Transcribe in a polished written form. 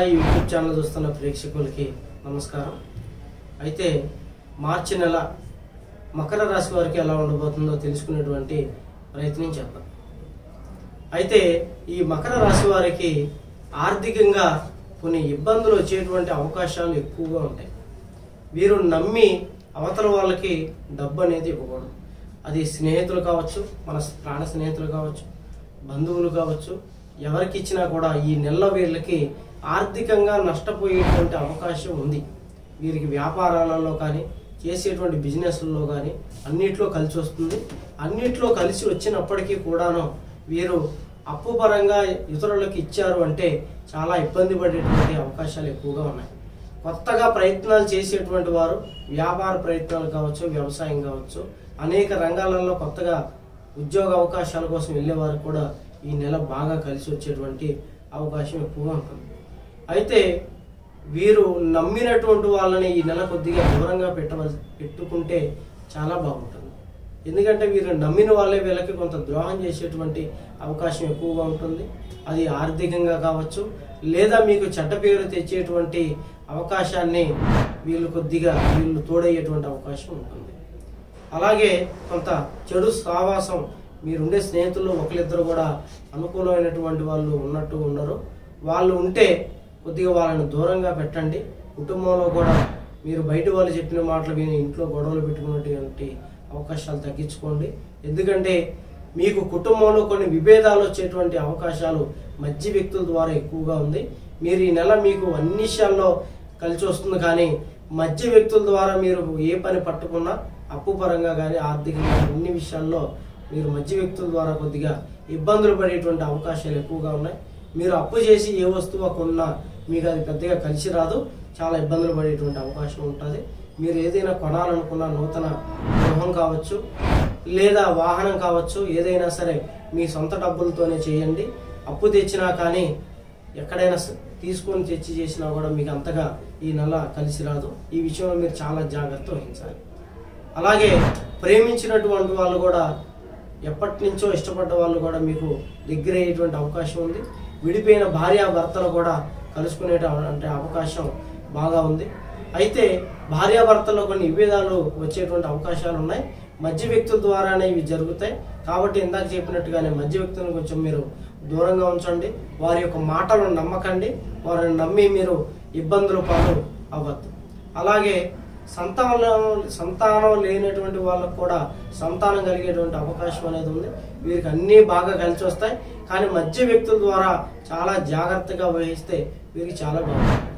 Sai YouTube channel చూస్తున్న ప్రేక్షకులకి నమస్కారం. అయితే మార్చి నెల మకర రాశి వారికి ఎలా ఉండబోతుందో తెలుసుకునేటువంటి ప్రయత్నం చేద్దాం. అయితే ఈ మకర రాశి వారికి ఆర్థికంగా కొన్ని ఇబ్బందులు వచ్చేటువంటి అవకాశాలు ఎక్కువగా ఉంటాయి. వీరు నమ్మి అవతల వాళ్ళకి డబ్బు అనేది ఇవ్వకూడదు. అది స్నేహితులు కావచ్చు, మన ప్రాణ స్నేహితులు కావచ్చు, బంధువులు కావచ్చు, ఎవరికి ఇచ్చినా కూడా ఈ నెల వీళ్ళకి ఆర్థికంగా నష్టపోయేటువంటి అవకాశం ఉంది. వీరికి వ్యాపారాలలో కానీ చేసేటువంటి బిజినెస్లలో కానీ అన్నిట్లో కలిసి వస్తుంది. అన్నిట్లో కలిసి వచ్చినప్పటికీ కూడాను వీరు అప్పు పరంగా ఇతరులకు ఇచ్చారు అంటే చాలా ఇబ్బంది పడేటువంటి అవకాశాలు ఎక్కువగా ఉన్నాయి. కొత్తగా ప్రయత్నాలు చేసేటువంటి వారు వ్యాపార ప్రయత్నాలు కావచ్చు, వ్యవసాయం కావచ్చు, అనేక రంగాలలో కొత్తగా ఉద్యోగ అవకాశాల కోసం వెళ్ళేవారు కూడా ఈ నెల బాగా కలిసి వచ్చేటువంటి అవకాశం ఎక్కువగా ఉంటుంది. అయితే వీరు నమ్మినటువంటి వాళ్ళని ఈ నెల కొద్దిగా దూరంగా పెట్టుకుంటే చాలా బాగుంటుంది. ఎందుకంటే వీరు నమ్మిన వాళ్ళే వీళ్ళకి కొంత ద్రోహం చేసేటువంటి అవకాశం ఎక్కువగా ఉంటుంది. అది ఆర్థికంగా కావచ్చు, లేదా మీకు చెడ్డ పేరు తెచ్చేటువంటి అవకాశాన్ని వీళ్ళు తోడయ్యేటువంటి అవకాశం ఉంటుంది. అలాగే కొంత చెడు సావాసం, మీరుండే స్నేహితుల్లో ఒకరిద్దరు కూడా అనుకూలమైనటువంటి వాళ్ళు ఉన్నట్టు ఉండరు. వాళ్ళు ఉంటే కొద్దిగా వాళ్ళని దూరంగా పెట్టండి. కుటుంబంలో కూడా మీరు బయట వాళ్ళు చెప్పిన మాటలు విని ఇంట్లో గొడవలు పెట్టుకున్నటువంటి అవకాశాలు తగ్గించుకోండి. ఎందుకంటే మీకు కుటుంబంలో కొన్ని విభేదాలు వచ్చేటువంటి అవకాశాలు మధ్య వ్యక్తుల ద్వారా ఎక్కువగా ఉంది. మీరు ఈ నెల మీకు అన్ని విషయాల్లో కలిసి వస్తుంది, కానీ మధ్య వ్యక్తుల ద్వారా మీరు ఏ పని పట్టుకున్నా అప్పు పరంగా కానీ ఆర్థికంగా అన్ని విషయాల్లో మీరు మధ్య వ్యక్తుల ద్వారా కొద్దిగా ఇబ్బందులు పడేటువంటి అవకాశాలు ఎక్కువగా ఉన్నాయి. మీరు అప్పు చేసి ఏ వస్తువు కొన్నా మీకు అది పెద్దగా కలిసి రాదు, చాలా ఇబ్బందులు పడేటువంటి అవకాశం ఉంటుంది. మీరు ఏదైనా కొనాలనుకున్న నూతన గృహం కావచ్చు, లేదా వాహనం కావచ్చు, ఏదైనా సరే మీ సొంత డబ్బులతోనే చేయండి. అప్పు తెచ్చినా కానీ ఎక్కడైనా తీసుకొని తెచ్చి చేసినా కూడా మీకు అంతగా ఈ నెల కలిసి రాదు. ఈ విషయంలో మీరు చాలా జాగ్రత్త వహించాలి. అలాగే ప్రేమించినటువంటి వాళ్ళు కూడా, ఎప్పటి నుంచో ఇష్టపడ్డ వాళ్ళు కూడా మీకు దగ్గర అయ్యేటువంటి అవకాశం ఉంది. విడిపోయిన భార్యాభర్తలు కూడా కలుసుకునేటువంటి అవకాశం బాగా ఉంది. అయితే భార్యాభర్తల్లో కొన్ని విభేదాలు వచ్చేటువంటి అవకాశాలు ఉన్నాయి. మధ్య వ్యక్తుల ద్వారానే ఇవి జరుగుతాయి. కాబట్టి ఇందాక చెప్పినట్టుగానే మధ్య వ్యక్తులను కొంచెం మీరు దూరంగా ఉంచండి. వారి యొక్క మాటలను నమ్మకండి. వారిని నమ్మి మీరు ఇబ్బందుల పాలు అవ్వద్దు. అలాగే సంతానం లేనటువంటి వాళ్ళకు కూడా సంతానం కలిగేటువంటి అవకాశం అనేది ఉంది. వీరికి అన్నీ బాగా కలిసి వస్తాయి, కానీ మధ్య వ్యక్తుల ద్వారా చాలా జాగ్రత్తగా వహిస్తే వీరికి చాలా బాగుంటుంది.